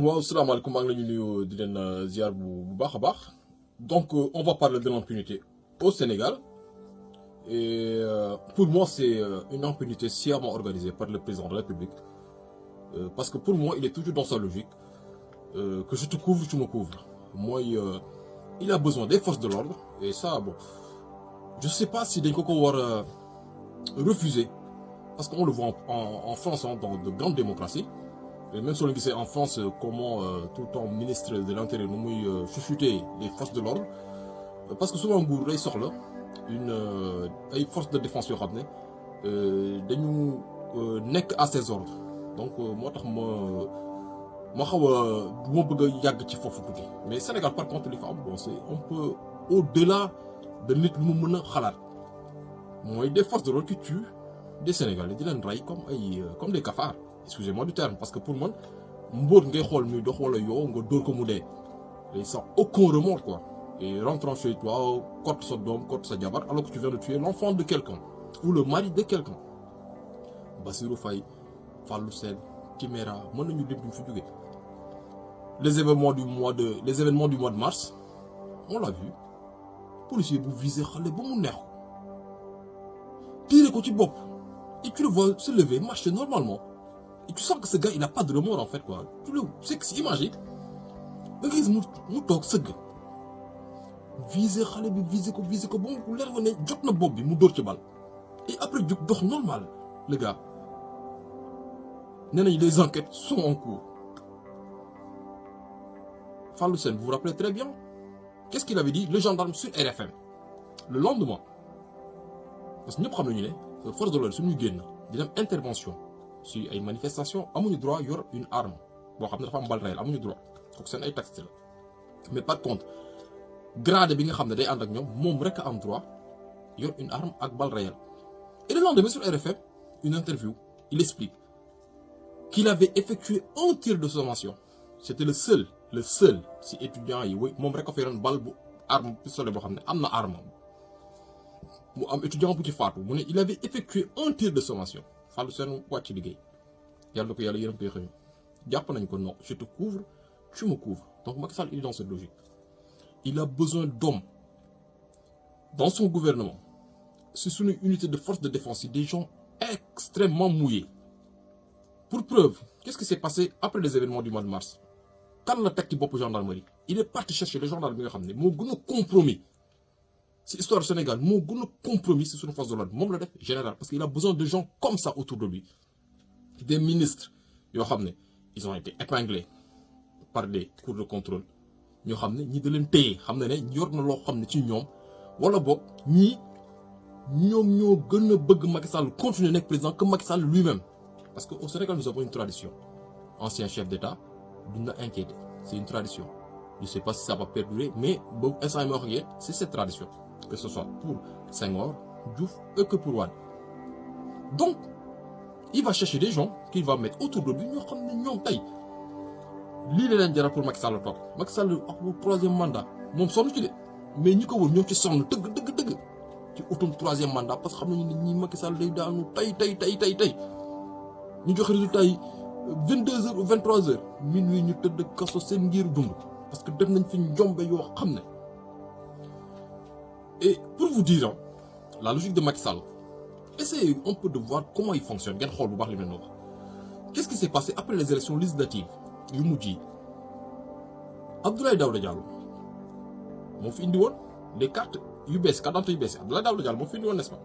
Waaw, salaamaaleykum, maa ngi leen di nuyu di leen ziar bu baax a baax. Donc, on va parler de l'impunité au Sénégal. Et pour moi, c'est une impunité sciemment organisée par le président de la République. Parce que pour moi, il est toujours dans sa logique. Que je te couvre, tu me couvres. Moi, il a besoin des forces de l'ordre. Et ça, bon, je sais pas si des cocos vont refuser. Parce qu'on le voit en France, hein, dans de grandes démocraties. Et même si on disait en France comment tout le temps ministre de l'Intérieur nous chuchoter les forces de l'ordre, parce que souvent nguur day soxla une ay forces de défense yoo xam ne dañu nekk à ses ordres. Donc moo tax ma xaw a du ma bëgg a yàgg ci foofu tuuti. Mais Sénégal par contre li fa am bon c'est un peu au-delà de nit lu mu mën a xalaat mooy des forces de l'ordre qui tuent des Sénégalais di leen rey comme des cafards. Excusez-moi du terme, parce que pour moi, mbóot ngay xool muy dox wala yow nga dóor ko mu dee et sans aucun remords quoi. Et rentrant chez toi, cote sa doom, cote sa jabar, alors que tu viens de tuer l'enfant de quelqu'un ou le mari de quelqu'un. Bassirou Faye, Fallou Sène, Timéra, mën nañu dem duñ fi jóge. Les événements du mois de mars, on l'a vu. Policier bu visé xale ba mu neex ko tiré ko ci bopp et tu le vois se lever, marcher normalement. Et tu sens que ce gars, il n'a pas de remords en fait quoi. Tu le sais que c'est imagine. Da nga gis mu toog sëgg visé xale bi visé ko ba mu leer nga ne jot na bopp bi mu dóor ci bal. Et après jóg dox normal le gars. Nee nañ les enquêtes sont en cours. Fallou Sène, vous vous rappelez très bien. Qu'est-ce qu'il avait dit le gendarme sur RFM le lendemain. Parce que ñëpp xam nañu ne force de l'ordre suñuy génn di dem intervention. Si ay manifestation amuñu droit yor une arme boo xam ne dafa am balle réelle amuñu droit kooku seen ay texte la mais par contre grade bi nga xam ne day ànd ak ñoom moom rek a am droit yor une arme ak balle réelle. Et le lendemain sur RFM une interview il explique qu'il avait effectué un tir de sommation. C'était le seul si étudiant yi woy moom rek a fa yoroon balle bu arme pistolet boo xam ne am na arme mu am étudiant bu ci faatu mu ne il avait effectué un tir de sommation. Fallou Sène wàcc liggéey yàlla ko yàlla yërëm koy xëy jàpp nañ ko non je te couvre tu me couvres. Donc Macky Sall il est dans cette logique. Il a besoin d'hommes dans son gouvernement. C'est une unité de force de défense, des gens extrêmement mouillés. Pour preuve, qu'est-ce qui s'est passé après les événements du mois de mars? Quand la teg ci bopp gendarmerie il est parti chercher les gendarmes bi nga xam ne moo gën a compromis c'est histoire du Sénégal moo gën a compromis c'est sur une force de l'ordre moom la def général parce qu'il a besoin de gens comme ça autour de lui. Des ministres yoo xam ne ils ont été épinglés par des cours de contrôle ñoo xam ne ñi da leen téye xam ne yor na loo xam ne ci ñoom wala boog ñii ñoom ñoo gën a bëgg Macky Sall continuer nekk président que Macky Sall lui-même. Parce que au Sénégal nous avons une tradition ancien chef d'État duñ la inquiéter c'est une tradition je sais pas si ça va perdurer mais boobu instant yi ma wax ak yéen c'est cette tradition. Que ce soit pour Senghor, Diouf et que pour Wade. Donc, il va chercher des gens qu'il va mettre autour de lui ñoo xam ne ñoom tey lii la leen jaral pour Macky Sall toog Macky Sall ak bu troisième mandat moom sonn ci de mais ñi ko wër ñoo ci sonn dëgg ci utum troisième mandat parce que xam nañu ne ñi Macky Sall day daanu tey ñu joxe résultat yi 22h ou 23h minuit ñu tëdd kaso seen ngir dund parce que def nañ fi njombe yoo xam ne. Et pour vous dire, la logique de Macky Sall, essayez un peu de voir comment il fonctionne. Qu'est-ce qui s'est passé après les élections législatives yu mujj Abdoulaye Daouda Diallo moo fi indi woon les cartes yu bees carte d'identité yu bees Abdoulaye Daouda Diallo moo fi indi woon n'est-ce pas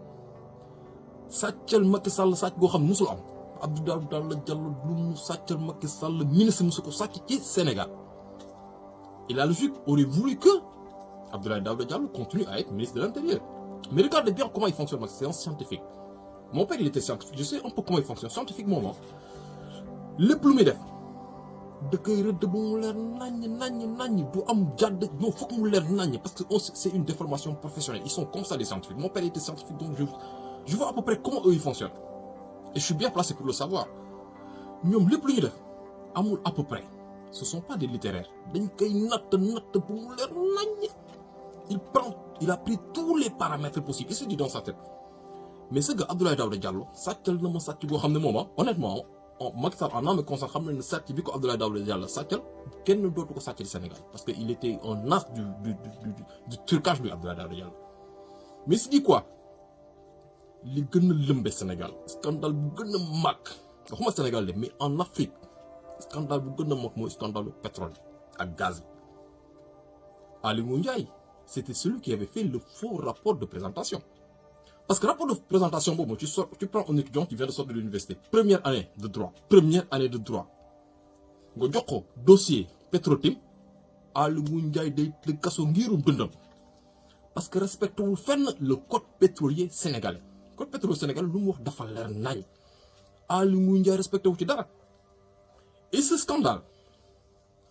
sàccal Macky Sall sàcc goo xam ne musul am Abdoulaye Daouda Diallo lu mu sàccal Macky Sall ministre musu ko sàcc ci Sénégal. Et la logique aurait voulu que Abdoulaye Daouda Diallo continue à être ministre de l'Intérieur. Mais regardez bien comment il fonctionne, c'est un scientifique. Mon père il était scientifique, je sais un peu comment il fonctionne scientifiquement. Lépp lu muy def da koy rëdd ba mu leer naññ du am jàdd non foog mu leer naññ parce que c'est une déformation professionnelle. Ils sont comme ça les scientifiques. Mon père était scientifique donc je vois à peu près comment eux ils fonctionnent. Et je suis bien placé pour le savoir. ñoom lépp lu ñu def amul à peu près. Ce sont pas des littéraires. Dañ koy natt ba mu leer naññ. Il a pris tous les paramètres possibles il se dit dans sa tête mais ce gars Abdoulaye Daouda Diallo sàccal na ma sàcc boo xam ne moom honnêtement Macky Sall en âme et conscience xam na ne sàcc bi ko Abdoulaye Daouda Diallo sàccal kenn dootu ko sàcc ci Sénégal parce que il était un as du trucage lui Abdoulaye Daouda Diallo. mais si dit quoi li gën a lëmbe Sénégal scandale bu gën a mag waxuma Sénégal de mais en Afrique scandale bu gën a mag mooy scandale pétrole ak gaz bi. Aly Ngouille Ndiaye c'était celui qui avait fait le faux rapport de présentation. Parce que rapport de présentation, bon, tu prends un étudiant qui vient de sortir de l'université, première année de droit, nga jox ko dossier Petro-Tim, Aly Ngouille Ndiaye day tëj kaso ngirum dundam parce que respecté wul fenn le code pétrolier sénégalais. Code pétrolier sénégalais lu mu wax dafa leer nañ. Aly Ngouille Ndiaye respecté wu ci dara. Et ce scandale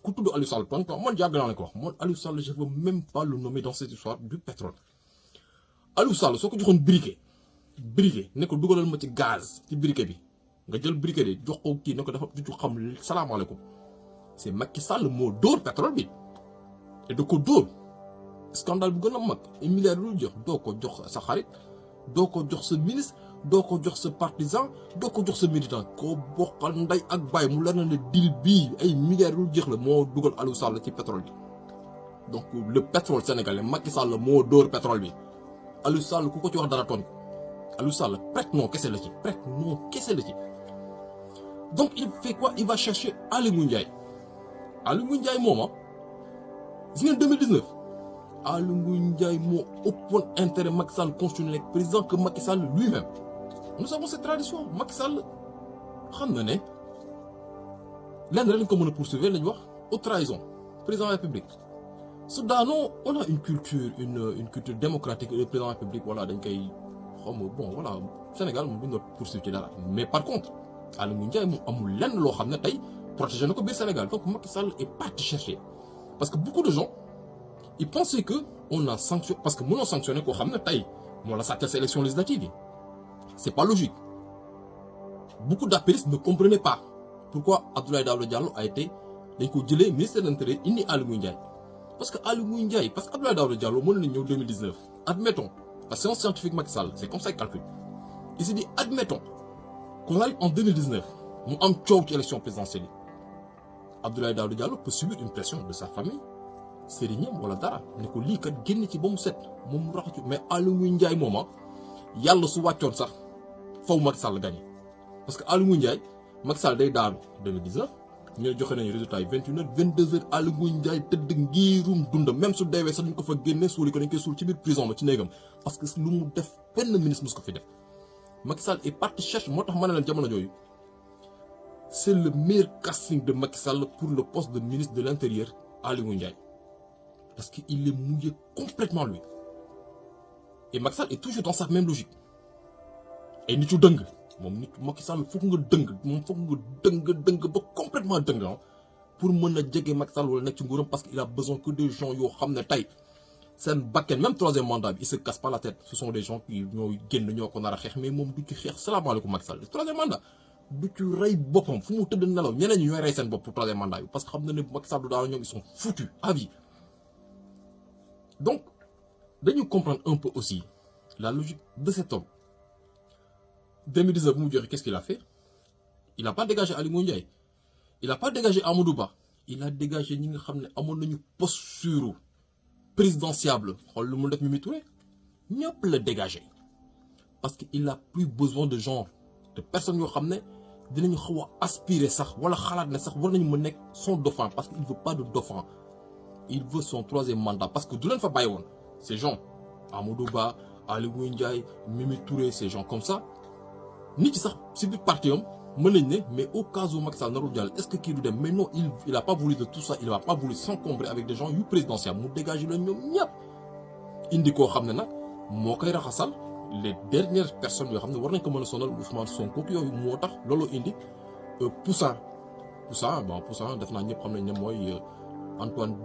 ku tudd Aliou Sall man yàgg naa la ko wax man Aliou Sall je veux même pas le nommer dans cette histoire du pétrole. Aliou Sall soo ko joxoon briquet ne ko dugalal ma ci gaz ci briquet bi nga jël briquet de jox ko kii ne ko dafa du xam salaamaaleykum c'est Macky Sall moo dóor pétrole bi et da ko dóor scandale bu gën a mag ay milliards lu jox doo ko jox sa xarit doo ko jox sa ministre doo ko jox sa partisan doo ko jox sa militant koo bokkal nday ak baay mu leer na ne deal bii ay milliards lu jeex la moo dugal Aliou Sall ci pétrole bi donc le pétrole sénégalais Macky Sall moo dóor pétrole bi. Aliou Sall ku ko ci wax dara tooñ Aliou Sall prête non kese la ci donc il fait quoi il va chercher Aly Ngouille Ndiaye Aly Ngouille Ndiaye moom gis ngeen 2019 Aly Ngouille Ndiaye moo ëppoon intérêt Macky Sall constitué nekk président que Macky Sall lui-même nous avons cette tradition Macky Sall xam na ne lenn rek lañ ko mën a poursuivre lañ wax haute trahison président de la République. Soudain, on a une culture démocratique et le président de la République, voilà, bon, voilà, Sénégal, on doit poursuivre là. Mais par contre, Aly Ngouille Ndiaye, amul lenn loo xam ne tey protéger na ko biir Sénégal. Donc Macky Sall est parti chercher. Parce que beaucoup de gens, ils pensaient que on a sanctionné, parce que mënoo sanctionné koo xam ne tey moo la sàccal sa élection législative yi. C'est pas logique. Beaucoup d'apéristes ne comprenaient pas pourquoi Abdoulaye Daouda Diallo a été dañ ko jëlee ministre de l'Intérieur indi Aly Ngouille Ndiaye. Parce que Aly Ngouille Ndiaye, parce que Abdoulaye Daouda Diallo mën nañu ñëw 2019 admettons la séance scientifique Macky Sall c'est comme ça qu'il calcule il s'est dit admettons qu'on arrive en 2019 mu am coow ci élection présidentielle yi Abdoulaye Daouda Diallo peut subir une pression de sa famille sëriñam wala dara ne ko lii kat génn ci ba mu set moom mu raxatu mais Aly Ngouille Ndiaye mooma yàlla su wàccoon sax faw Macky Sall gagné parce que Aly Ngouille Ndiaye Macky Sall day daanu 2019 ñu joxe nañu résultat yi 21h 22h Aly Ngouille Ndiaye tëdd ngirum dundam même su deewee sax ñu ko fa génne suuli ko dañ koy suul ci biir prison ba ci néegam parce que lu mu def benn ministre mus ko fi def Macky Sall est parti chercher moo tax ma ne leen jamono jooyu c'est le meilleur casting de Macky Sall pour le poste de ministre de l'Intérieur Aly Ngouille Ndiaye parce que il est mouillé complètement lui et Macky Sall est toujours dans sa même logique et nit yu dëng moom nit Macky Sall foog nga dëng ba complètement dëng pour mën a jege Macky Sall wala nekk ci nguuram parce qu'il a besoin que des gens yoo xam ne tey seen bakken même troisième mandat bi il se casse pas la tête ce sont des gens qui ñooy génn ñoo ko nar a xeex mais moom du ci xeex salaamaaleykum Macky Sall troisième mandat du ci rey boppam fu mu tëdd nelaw ñeneen ñi ñooy rey seen bopp pour troisième mandat bi parce que xam na ne Macky Sall du daal ñoom ils sont foutus à vie. Donc dañu comprendre un peu aussi la logique de cet homme. 2019 mu joxe qu'est-ce qu'il a fait? Il n'a pas dégagé Aly Ngouille Ndiaye, il n'a pas dégagé Amadou Ba, il a dégagé ñi nga xam ne amoon nañu posture présidentiable xool lu mu def Mimi Touré ñëpp la dégagé parce que il a plus besoin de genre de personnes yoo xam ne dinañu xaw a aspirer sax wala xalaat ne sax war nañu mën nekk son dauphin parce que il veut pas de dauphin, il veut son troisième mandat parce que du leen fa bàyyi woon ces gens Amadou Ba, Aly Ngouille Ndiaye, Mimi Touré, ces gens comme ça nit ci sax si biir parti am mën nañ ne mais au cas où Macky Sall narul jàll est-ce que kii du dem mais non il a pas voulu de tout ça, il a pas voulu s'encombrer avec des gens yu présidentiels mu dégager leen ñoom ñëpp indi koo xam ne nag moo koy raxasal les dernières personnes yoo xam ne war nañ ko mën a sonal Ousmane Sonko yooyu moo tax loolu indi Poussin def naa ñëpp xam nañ ne mooy Antoine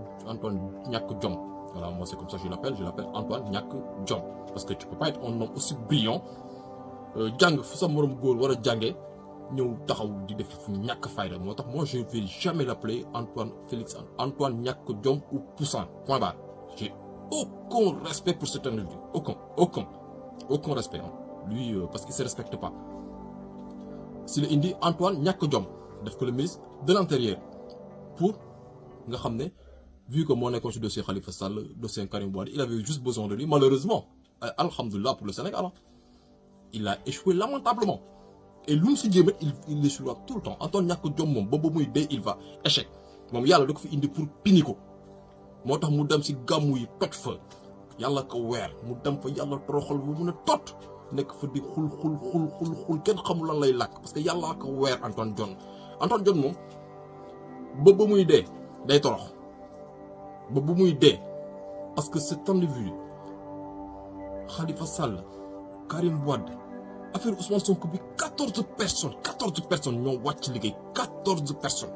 ñàkk jom voilà moi c'est comme ça je l'appelle Antoine ñàkk jom parce que tu peux pas être un homme aussi brillant jàng fu sa morom góor war a jàngee ñëw taxaw di def fu ñàkk fayda moo tax moi je vais jamais l'appeler Antoine ñàkk jom ou Poussin point barre. J'ai aucun respect pour cet individu, aucun respect lui parce qu'il se respecte pas. si la indi Antoine ñàkk jom def ko le ministre de l'Intérieur pour nga xam ne vu que moo nekkoon si dossier Khalifa Sall dossier Karim Wade il avait juste besoin de lui malheureusement alhamdoulilah pour le Sénégal il a échoué lamentablement et lu mu si jéem il échouera tout le temps Antoine ñàkk jom moom ba muy dee il va échec moom yàlla da ko fi indi pour pini ko moo tax mu dem si gàmmu yi toj fa yàlla ko weer mu dem fa yàlla toroxal bu mun a tot nekk fa di xul kenn xamul lan lay làkk parce que yàlla ko weer Antoine Diome moom ba muy dee day torox ba muy dee parce que cet individu Khalifa Sall Karim Wade affaire Ousmane Sonko bi 14 personnes ñoo wàcc liggéey 14 personnes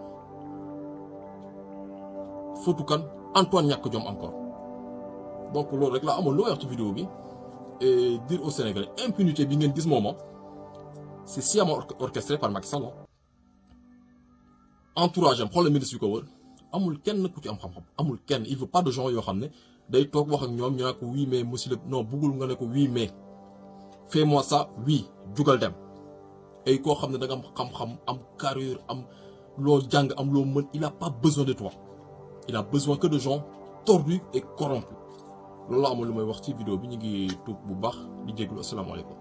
footu kan Antoine ñàkk jom encore donc loolu rek laa amoon lu may wax ci vidéo bi et dire aux Sénégalais impunité bi ngeen gis moom c'est sciemment orchestré par Macky Sall entourage am xoolal ministre yu ko wër amul kenn ku ci am xam-xam amul kenn il veut pas de gens yoo xam ne day toog wax ak ñoom ñu ne ko oui mais monsieur le non bëggul nga ne ko oui mais fais-moi ça oui jugal dem ay koo xam ne da nga am xam-xam am carrure am loo jàng am loo mën il a pas besoin de toi il a besoin que de gens tordus et corrompus loolu la amoon lu may wax ci vidéo bi ñu ngi tuub bu baax di jégalu asalaamaaleykum